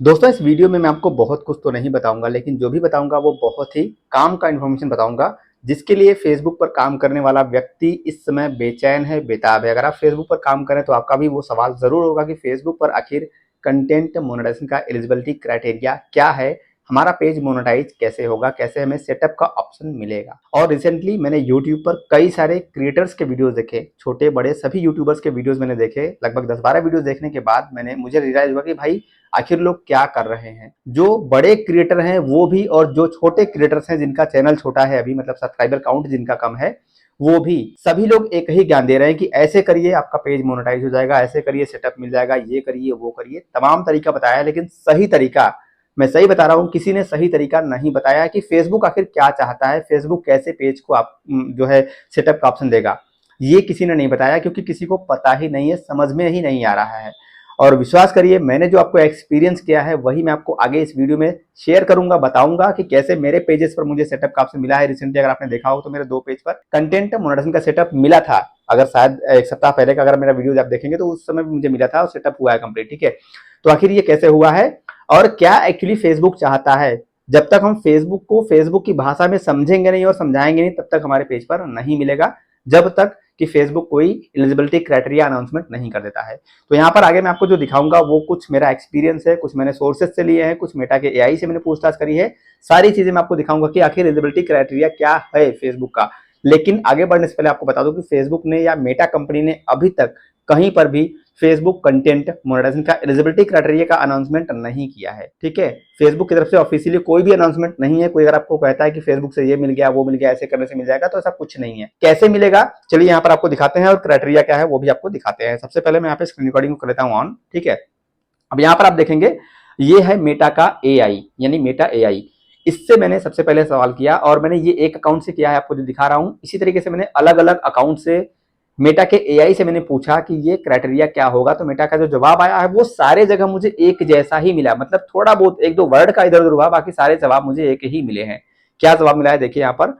दोस्तों इस वीडियो में मैं आपको बहुत कुछ तो नहीं बताऊंगा, लेकिन जो भी बताऊंगा वो बहुत ही काम का इन्फॉर्मेशन बताऊंगा, जिसके लिए फेसबुक पर काम करने वाला व्यक्ति इस समय बेचैन है, बेताब है। अगर आप फेसबुक पर काम करें तो आपका भी वो सवाल जरूर होगा कि फेसबुक पर आखिर कंटेंट मोनेटाइजेशन का एलिजिबिलिटी क्राइटेरिया क्या है, हमारा पेज मोनेटाइज कैसे होगा, कैसे हमें सेटअप का ऑप्शन मिलेगा। और रिसेंटली मैंने यूट्यूब पर कई सारे क्रिएटर्स के वीडियोस देखे, छोटे बड़े सभी यूट्यूबर्स के वीडियोस मैंने देखे। लगभग 10-12 वीडियोस देखने के बाद मुझे रियलाइज हुआ कि भाई आखिर लोग क्या कर रहे हैं। जो बड़े क्रिएटर हैं वो भी, और जो छोटे क्रिएटर्स हैं जिनका चैनल छोटा है अभी, मतलब सब्सक्राइबर काउंट जिनका कम है, वो भी सभी लोग एक ही ज्ञान दे रहे हैं कि ऐसे करिए आपका पेज मोनेटाइज हो जाएगा, ऐसे करिए सेटअप मिल जाएगा, ये करिए वो करिए, तमाम तरीका बताया है। लेकिन सही तरीका, मैं सही बता रहा हूं, किसी ने सही तरीका नहीं बताया कि फेसबुक आखिर क्या चाहता है, फेसबुक कैसे पेज को आप जो है सेटअप का ऑप्शन देगा, ये किसी ने नहीं बताया, क्योंकि किसी को पता ही नहीं है, समझ में ही नहीं आ रहा है। और विश्वास करिए, मैंने जो आपको एक्सपीरियंस किया है वही मैं आपको आगे इस वीडियो में शेयर करूंगा, बताऊंगा कि कैसे मेरे पेजेस पर मुझे सेटअप का ऑप्शन मिला है। रिसेंटली अगर आपने देखा हो तो मेरे 2 पेज पर कंटेंट मोनेटाइजेशन का सेटअप मिला था। अगर शायद 1 सप्ताह पहले का अगर मेरा वीडियो आप देखेंगे तो उस समय भी मुझे मिला था और सेटअप हुआ है कंप्लीट। ठीक है, तो आखिर ये कैसे हुआ है और क्या एक्चुअली फेसबुक चाहता है। जब तक हम फेसबुक को फेसबुक की भाषा में समझेंगे नहीं और समझाएंगे नहीं, तब तक हमारे पेज पर नहीं मिलेगा, जब तक कि फेसबुक कोई एलिजिबिलिटी क्राइटेरिया अनाउंसमेंट नहीं कर देता है। तो यहाँ पर आगे मैं आपको जो दिखाऊंगा वो कुछ मेरा एक्सपीरियंस है, कुछ मैंने सोर्सेज से लिए हैं, कुछ मेटा के एआई से मैंने पूछताछ करी है। सारी चीजें मैं आपको दिखाऊंगा कि आखिर एलिजिबिलिटी क्राइटेरिया क्या है फेसबुक का। लेकिन आगे बढ़ने से पहले आपको बता दूं कि फेसबुक ने या मेटा कंपनी ने अभी तक कहीं पर भी फेसबुक कंटेंट मोनेटाइजेशन का एलिजिबिलिटी क्राइटेरिया का अनाउंसमेंट नहीं किया है। ठीक है, फेसबुक की तरफ से ऑफिशियली कोई भी अनाउंसमेंट नहीं है। कोई अगर आपको कहता है कि फेसबुक से ये मिल गया, वो मिल गया, ऐसे करने से मिल जाएगा, तो ऐसा कुछ नहीं है। कैसे मिलेगा, चलिए यहाँ पर आपको दिखाते हैं, और क्राइटेरिया क्या है वो भी आपको दिखाते हैं। सबसे पहले मैं यहाँ पे स्क्रीन रिकॉर्डिंग कर लेता हूँ ऑन। ठीक है, अब यहाँ पर आप देखेंगे ये है मेटा का एआई, यानी मेटा एआई। इससे मैंने सबसे पहले सवाल किया, और मैंने ये एक अकाउंट से किया है, आपको जो दिखा रहा हूं। इसी तरीके से मैंने अलग अलग अकाउंट से मेटा के एआई से मैंने पूछा कि ये क्राइटेरिया क्या होगा, तो मेटा का जो जवाब आया है वो सारे जगह मुझे एक जैसा ही मिला। मतलब थोड़ा बहुत 1-2 वर्ड का इधर उधर हुआ, बाकी सारे जवाब मुझे एक ही मिले हैं। क्या जवाब मिला है देखिए यहाँ पर।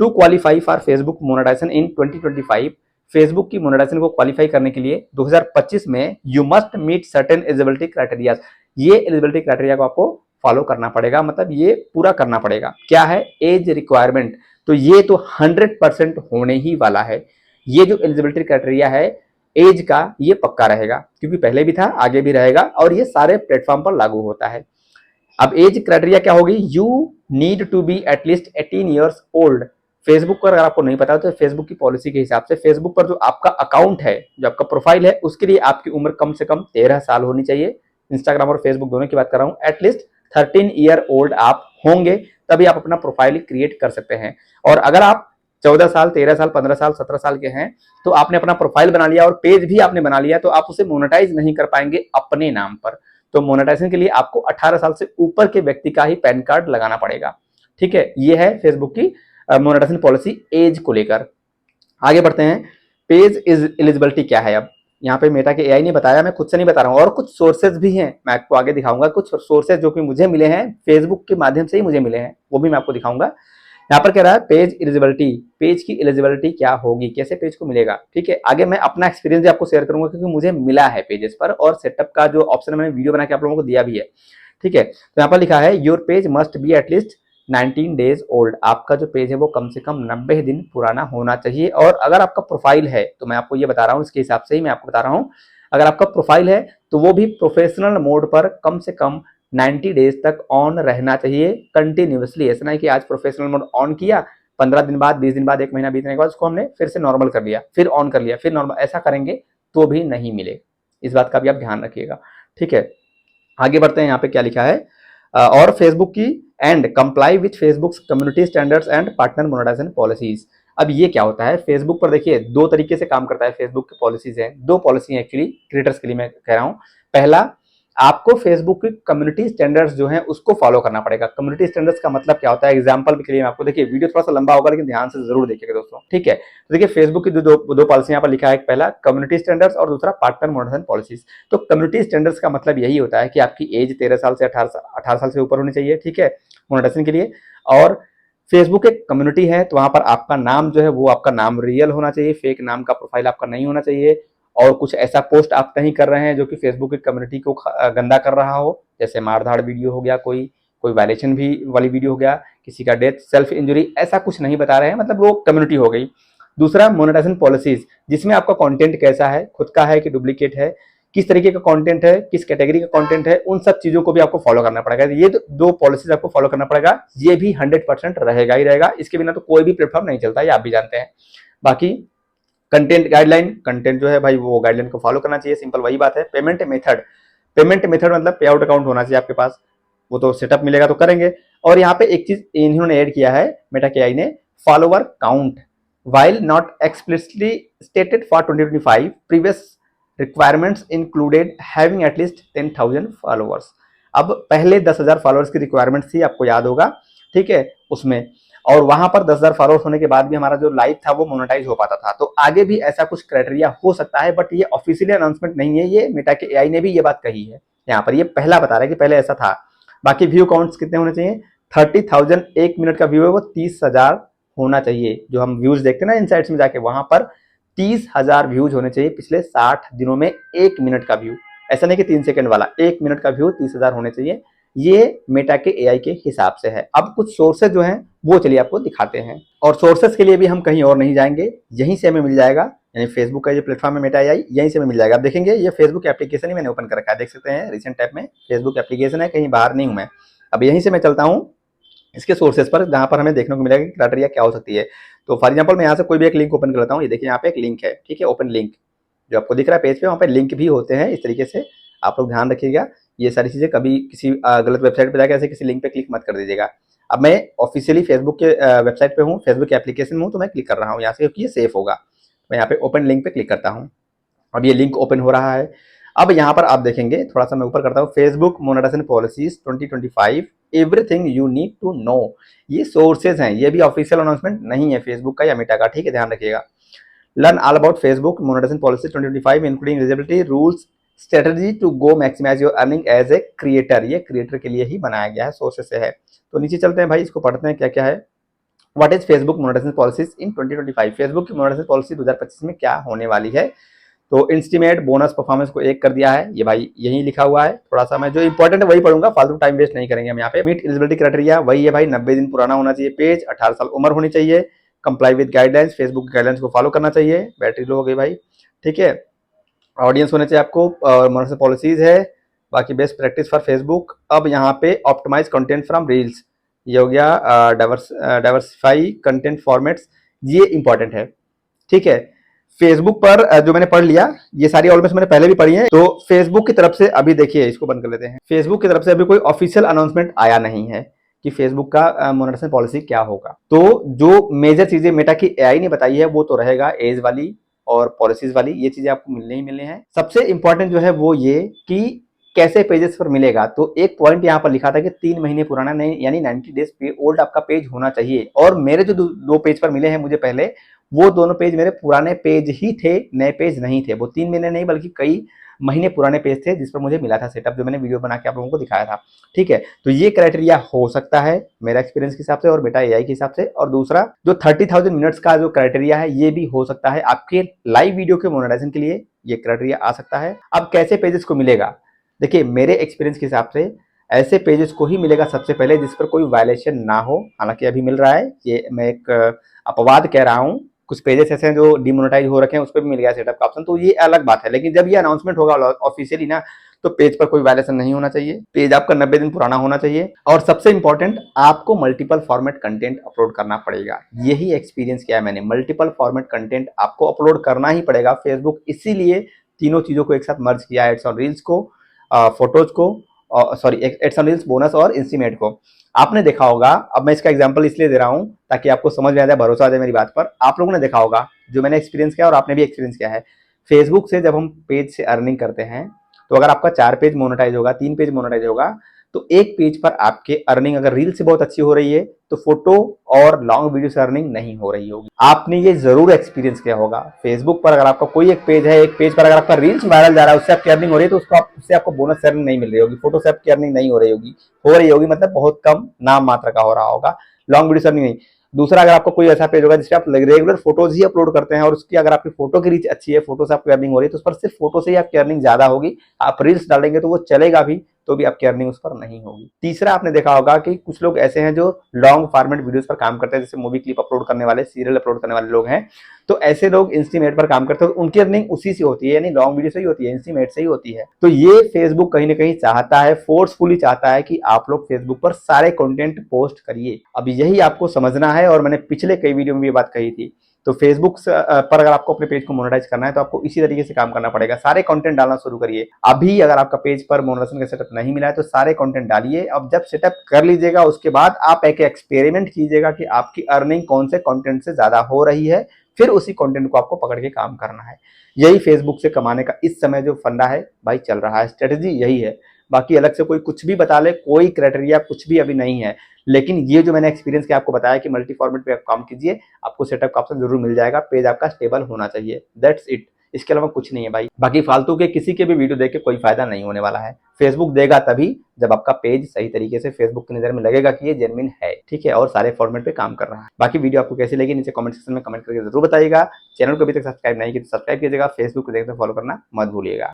To qualify for Facebook monetisation in 2025, Facebook की मोनेटाइजेशन को क्वालिफाई करने के लिए 2025 में you must meet certain eligibility criteria. ये एलिजिबिलिटी क्राइटेरिया को आपको फॉलो करना पड़ेगा, मतलब ये पूरा करना पड़ेगा। क्या है, एज रिक्वायरमेंट, तो ये तो 100% होने ही वाला है। ये जो एलिजिबिलिटी क्राइटेरिया है एज का, ये पक्का रहेगा, क्योंकि पहले भी था, आगे भी रहेगा, और ये सारे प्लेटफॉर्म पर लागू होता है। अब एज क्राइटेरिया क्या होगी, you need to be at least 18 years old. Facebook पर अगर आपको नहीं पता तो फेसबुक की पॉलिसी के हिसाब से फेसबुक पर जो आपका अकाउंट है, जो आपका प्रोफाइल है, उसके लिए आपकी उम्र कम से कम 13 साल होनी चाहिए। इंस्टाग्राम और फेसबुक दोनों की बात कर रहा हूं। एटलीस्ट 13 ईयर ओल्ड आप होंगे, तभी आप अपना प्रोफाइल क्रिएट कर सकते हैं। और अगर आप 14 साल, 13 साल, 15 साल, 17 साल के हैं, तो आपने अपना प्रोफाइल बना लिया और पेज भी आपने बना लिया, तो आप उसे मोनेटाइज नहीं कर पाएंगे अपने नाम पर। तो मोनेटाइजेशन के लिए आपको 18 साल से ऊपर के व्यक्ति का ही पैन कार्ड लगाना पड़ेगा। ठीक है, ये है फेसबुक की मोनेटाइजेशन पॉलिसी एज को लेकर। आगे बढ़ते हैं, पेज इज एलिजिबिलिटी क्या है। अब यहाँ पे मेटा के एआई ने बताया, मैं खुद से नहीं बता रहा हूँ, और कुछ सोर्सेज भी हैं, मैं आपको आगे दिखाऊंगा। कुछ सोर्सेज जो कि मुझे मिले हैं फेसबुक के माध्यम से ही मुझे मिले हैं, वो भी मैं आपको दिखाऊंगा। यहाँ पर कह रहा है पेज एलिजिबिलिटी, पेज की एलिजिबिलिटी क्या होगी, कैसे पेज को मिलेगा। ठीक है, आगे मैं अपना एक्सपीरियंस भी आपको शेयर करूंगा, क्योंकि मुझे मिला है पेजेस पर, और सेटअप का जो ऑप्शन मैंने वीडियो बना के आप लोगों को दिया भी है। ठीक है, तो यहाँ पर लिखा है your page must be at least 19 days old. आपका जो पेज है वो कम से कम 90 दिन पुराना होना चाहिए। और अगर आपका प्रोफाइल है, तो मैं आपको ये बता रहा हूँ, इसके हिसाब से ही मैं आपको बता रहा हूँ, अगर आपका प्रोफाइल है तो वो भी प्रोफेशनल मोड पर कम से कम 90 डेज तक ऑन रहना चाहिए कंटिन्यूसली। ऐसा नहीं कि आज प्रोफेशनल मोड ऑन किया, 15 दिन बाद, 20 दिन बाद, 1 महीना बीतने के बाद उसको हमने फिर से नॉर्मल कर लिया, फिर ऑन कर लिया, फिर नॉर्मल, ऐसा करेंगे तो भी नहीं मिले। इस बात का भी आप ध्यान रखिएगा। ठीक है, आगे बढ़ते हैं। यहाँ पे क्या लिखा है, और फेसबुक की and comply with Facebook community standards and partner monetisation policies. अब ये क्या होता है, फेसबुक पर देखिए 2 तरीके से काम करता है। फेसबुक की पॉलिसीज है, 2 पॉलिसी है एक्चुअली, क्रिएटर्स के लिए मैं कह रहा हूँ। पहला, आपको फेसबुक की कम्युनिटी स्टैंडर्ड्स जो है उसको फॉलो करना पड़ेगा। कम्युनिटी स्टैंडर्ड्स का मतलब क्या होता है, एग्जांपल के लिए मैं आपको, देखिए वीडियो थोड़ा सा लंबा होगा लेकिन ध्यान से जरूर देखिएगा दोस्तों। ठीक है, तो देखिए फेसबुक की दो पॉलिसी यहाँ पर लिखा है, पहला कम्युनिटी स्टैंडर्ड्स और दूसरा पार्टनर मोनेटाइजेशन पॉलिसीज। तो कम्युनिटी स्टैंडर्ड्स का मतलब यही होता है कि आपकी एज 13 साल से 18 साल से ऊपर होनी चाहिए। ठीक है, मोनेटाइजेशन के लिए। और फेसबुक एक कम्युनिटी है, तो वहां पर आपका नाम जो है वो आपका नाम रियल होना चाहिए, फेक नाम का प्रोफाइल आपका नहीं होना चाहिए, और कुछ ऐसा पोस्ट आप नहीं कर रहे हैं जो कि फेसबुक की कम्युनिटी को गंदा कर रहा हो, जैसे मारधाड़ वीडियो हो गया, कोई कोई वायलेशन भी वाली वीडियो हो गया, किसी का डेथ, सेल्फ इंजरी, ऐसा कुछ नहीं बता रहे हैं, मतलब वो कम्युनिटी हो गई। दूसरा मोनेटाइजेशन पॉलिसीज, जिसमें आपका कंटेंट कैसा है, खुद का है कि डुप्लीकेट है, किस तरीके का कंटेंट है, किस कैटेगरी का कंटेंट है, उन सब चीजों को भी आपको फॉलो करना पड़ेगा। ये दो पॉलिसीज आपको फॉलो करना पड़ेगा, ये भी 100% रहेगा ही रहेगा, इसके बिना तो कोई भी प्लेटफॉर्म नहीं चलता, ये आप भी जानते हैं। बाकी कंटेंट गाइडलाइन, कंटेंट जो है भाई वो गाइडलाइन को फॉलो करना चाहिए, सिंपल वही बात है। पेमेंट मेथड, पेमेंट मेथड मतलब पे आउट अकाउंट होना चाहिए आपके पास, वो तो सेटअप मिलेगा तो करेंगे। और यहाँ पे एक चीज इन्होंने ऐड किया है मेटा के आई ने, follower count while not explicitly stated for 2025 previous requirements included having at least 10,000 followers। अब पहले 10,000 फॉलोअर्स की रिक्वायरमेंट थी, आपको याद होगा, ठीक है उसमें, और वहां पर 10,000 फॉलोअर्स होने के बाद भी हमारा जो लाइव था वो मोनेटाइज हो पाता था। तो आगे भी ऐसा कुछ क्राइटेरिया हो सकता है, बट ये ऑफिशियली अनाउंसमेंट नहीं है, ये मेटा के एआई ने भी ये बात कही है यहाँ पर, ये पहला बता रहा है कि पहले ऐसा था। बाकी व्यू काउंट्स कितने होने चाहिए, 30,000 एक मिनट का व्यू है वो 30,000 होना चाहिए। जो हम व्यूज देखते हैं ना इनसाइट्स में जाके, वहां पर 30,000 व्यूज होने चाहिए पिछले 60 दिनों में, एक मिनट का व्यू, ऐसा नहीं कि 3 सेकंड वाला, एक मिनट का व्यू 30,000 होने चाहिए। ये मेटा के एआई के हिसाब से है। अब कुछ सोर्सेज जो हैं वो चलिए आपको दिखाते हैं, और सोर्सेज के लिए भी हम कहीं और नहीं जाएंगे, यहीं से हमें मिल जाएगा, यानी फेसबुक का जो प्लेटफॉर्म है मेटा एआई, यहीं से हमें मिल जाएगा। आप देखेंगे ये फेसबुक एप्लीकेशन ही मैंने ओपन कर रखा है, देख सकते हैं रिसेंट टैब में फेसबुक एप्लीकेशन है, कहीं बाहर नहीं हूं मैं। अब यहीं से मैं चलता हूं इसके सोर्सेज पर, जहां पर हमें देखने को मिलेगा कि क्राइटेरिया क्या हो सकती है। तो फॉर एग्जांपल मैं यहाँ से कोई भी एक लिंक ओपन कर लेता हूँ, ये देखिए यहाँ पे एक लिंक है, ठीक है, ओपन लिंक जो आपको दिख रहा है पेज पे, वहाँ पे लिंक भी होते हैं इस तरीके से, आप लोग ध्यान रखिएगा ये सारी चीजें, कभी किसी गलत वेबसाइट पे जाकर ऐसे किसी लिंक पे क्लिक मत कर दीजिएगा। अब मैं ऑफिशियली फेसबुक के वेबसाइट पे हूँ, फेसबुक के एप्लीकेशन में हूँ, तो मैं क्लिक कर रहा हूँ यहाँ से क्योंकि ये सेफ होगा। मैं यहाँ पे ओपन लिंक पे क्लिक करता हूँ, अब ये लिंक ओपन हो रहा है। अब यहाँ पर आप देखेंगे, थोड़ा सा मैं ऊपर करता हूँ, Facebook monetisation policies 2025 everything you need to know, ये सोर्सेज हैं, ये भी ऑफिशियल अनाउंसमेंट नहीं है फेसबुक का या मेटा का, ठीक है, ध्यान रखिएगा। Learn all about Facebook monetisation policy 2025 including visibility rules strategy to go maximise your earning as a creator, ये क्रिएटर के लिए ही बनाया गया है, सोर्सेज से है। तो नीचे चलते हैं भाई, इसको पढ़ते हैं क्या क्या है। What is Facebook monetisation policies in 2025, Facebook की मोनेटाइजेशन पॉलिसी 2025 में क्या होने वाली है। तो इंस्टीमेट बोनस परफॉर्मेंस को 1 कर दिया है, ये भाई यही लिखा हुआ है, थोड़ा सा मैं जो इंपॉर्टेंट है वही पढ़ूंगा, फालतू टाइम वेस्ट नहीं करेंगे हम यहाँ पे। मीट एलिजिबिलिटी क्राइटेरिया वही है भाई, 90 दिन पुराना होना चाहिए पेज, 18 साल उम्र होनी चाहिए, comply with guidelines, Facebook guidelines को फॉलो करना चाहिए, बैटरी लो हो गई भाई, ठीक है, ऑडियंस होने चाहिए आपको, मोनेटाइजेशन पॉलिसीज है, बाकी बेस्ट प्रैक्टिस फॉर फेसबुक। अब यहाँ पे ऑप्टिमाइज कंटेंट फ्रॉम रील्स, ये हो गया, डाइवर्सिफाई कंटेंट फॉर्मेट्स, ये इंपॉर्टेंट है, ठीक है। फेसबुक पर जो मैंने पढ़ लिया, ये सारी ऑलमोस्ट मैंने पहले भी पढ़ी है। तो फेसबुक की तरफ से अभी देखिए, इसको बंद कर लेते हैं, फेसबुक की तरफ से अभी कोई ऑफिशियल अनाउंसमेंट आया नहीं है कि फेसबुक का मोनेटाइजेशन पॉलिसी क्या होगा। तो जो मेजर चीजें मेटा की एआई ने बताई है वो तो रहेगा, एज वाली और पॉलिसीज वाली, ये चीजें आपको मिलने ही मिलने हैं। सबसे इंपॉर्टेंट जो है वो ये कि कैसे पेजेस पर मिलेगा। तो एक पॉइंट यहाँ पर लिखा था कि 3 महीने पुराना नहीं, यानी 90 डेज ओल्ड आपका पेज होना चाहिए। और मेरे जो दो पेज पर मिले हैं मुझे पहले, वो दोनों पेज मेरे पुराने पेज ही थे, नए पेज नहीं थे, वो 3 महीने नहीं बल्कि कई महीने पुराने पेज थे जिस पर मुझे मिला था सेटअप, जो मैंने वीडियो बना के आप लोगों को दिखाया था, ठीक है। तो ये क्राइटेरिया हो सकता है मेरा एक्सपीरियंस के हिसाब से और मेटा एआई के हिसाब से। और दूसरा जो 30,000 मिनट्स का जो क्राइटेरिया है, ये भी हो सकता है आपके लाइव वीडियो के मोनेटाइजेशन के लिए, ये क्राइटेरिया आ सकता है। अब कैसे पेजेस को मिलेगा, देखिए मेरे एक्सपीरियंस के हिसाब से ऐसे पेजेस को ही मिलेगा सबसे पहले जिस पर कोई वायलेशन ना हो, हालांकि अभी मिल रहा है, ये मैं एक अपवाद कह रहा हूँ, कुछ पेजेस ऐसे हैं जो डिमोनेटाइज हो रखे हैं, उस पर भी मिल गया सेटअप का ऑप्शन, तो ये अलग बात है। लेकिन जब ये अनाउंसमेंट होगा ऑफिशियली ना, तो पेज पर कोई वायलेशन नहीं होना चाहिए, पेज आपका 90 दिन पुराना होना चाहिए, और सबसे इंपॉर्टेंट आपको मल्टीपल फॉर्मेट कंटेंट अपलोड करना पड़ेगा। यही एक्सपीरियंस किया है मैंने, मल्टीपल फॉर्मेट कंटेंट आपको अपलोड करना ही पड़ेगा। फेसबुक इसीलिए तीनों चीजों को एक साथ मर्ज किया, एड्स ऑन रील्स को, फोटोज को, sorry ads on reels, bonus और इंस्टीमेट को। आपने देखा होगा, अब मैं इसका एग्जांपल इसलिए दे रहा हूं ताकि आपको समझ में आ जाए, भरोसा आ जाए मेरी बात पर। आप लोगों ने देखा होगा, जो मैंने एक्सपीरियंस किया और आपने भी एक्सपीरियंस किया है, फेसबुक से जब हम पेज से अर्निंग करते हैं, तो अगर आपका 4 पेज मोनेटाइज होगा, 3 पेज मोनेटाइज होगा, तो एक पेज पर आपके अर्निंग अगर रील से बहुत अच्छी हो रही है, तो फोटो और लॉन्ग वीडियो से अर्निंग नहीं हो रही होगी। आपने ये जरूर एक्सपीरियंस किया होगा, फेसबुक पर अगर आपका कोई एक पेज है, एक पेज पर अगर आपका रील्स वायरल जा रहा है, उससे आपकी अर्निंग हो रही है, तो उससे आपको बोनस अर्निंग नहीं मिल रही होगी, फोटो से आपकी अर्निंग नहीं हो रही होगी, मतलब बहुत कम नाम मात्र का हो रहा होगा, लॉन्ग वीडियो से अर्निंग नहीं। दूसरा, अगर आपको कोई ऐसा पेज होगा जिसपे आप रेगुलर फोटोज ही अपलोड करते हैं और उसकी अगर आपकी फोटो की रीच अच्छी है, फोटो से आपकी अर्निंग हो रही है, तो उस पर सिर्फ फोटो से ही आपकी अर्निंग ज्यादा होगी। आप रील्स डालेंगे तो वो चलेगा भी, तो भी आपकी अर्निंग उस पर नहीं होगी। तीसरा, आपने देखा होगा कि कुछ लोग ऐसे हैं जो लॉन्ग फॉर्मेट वीडियोस पर काम करते हैं, जैसे मूवी क्लिप अपलोड करने वाले, सीरियल अपलोड करने वाले लोग हैं। तो ऐसे लोग इंस्टीमेट पर काम करते हैं, उनकी अर्निंग उसी से होती है, यानी लॉन्ग वीडियो से ही होती है, इंस्टीमेट से ही होती है। तो ये फेसबुक कहीं ना कहीं चाहता है, फोर्सफुली चाहता है कि आप लोग फेसबुक पर सारे कंटेंट पोस्ट करिए। अब यही आपको समझना है, और मैंने पिछले कई वीडियो में भी ये बात कही थी। तो फेसबुक पर अगर आपको अपने पेज को मोनेटाइज करना है तो आपको इसी तरीके से काम करना पड़ेगा। सारे कंटेंट डालना शुरू करिए। अभी अगर आपका पेज पर मोनेटाइजेशन का सेटअप नहीं मिला है तो सारे कंटेंट डालिए। अब जब सेटअप कर लीजिएगा उसके बाद आप एक एक्सपेरिमेंट कीजिएगा कि आपकी अर्निंग कौन से कंटेंट से ज्यादा हो रही है, फिर उसी कंटेंट को आपको पकड़ के काम करना है। यही फेसबुक से कमाने का इस समय जो फंडा है भाई चल रहा है, स्ट्रेटेजी यही है। बाकी अलग से कोई कुछ भी बता ले, कोई क्राइटेरिया कुछ भी अभी नहीं है। लेकिन ये जो मैंने एक्सपीरियंस किया आपको बताया कि मल्टी फॉर्मेट पे आप काम कीजिए, आपको सेटअप का ऑप्शन जरूर मिल जाएगा। पेज आपका स्टेबल होना चाहिए, दैट्स इट। इसके अलावा कुछ नहीं है भाई। बाकी फालतू के किसी के भी वीडियो देख के कोई फायदा नहीं होने वाला है। फेसबुक देगा तभी जब आपका पेज सही तरीके से फेसबुक की नजर में लगेगा कि ये जेन्युइन है, ठीक है, और सारे फॉर्मेट पे काम कर रहा है। बाकी वीडियो आपको कैसी लगी नीचे कमेंट सेक्शन में कमेंट करके जरूर बताइएगा। चैनल को अभी तक सब्सक्राइब नहीं किया तो सब्सक्राइब कीजिएगा। फेसबुक को देखते फॉलो करना मत भूलिएगा।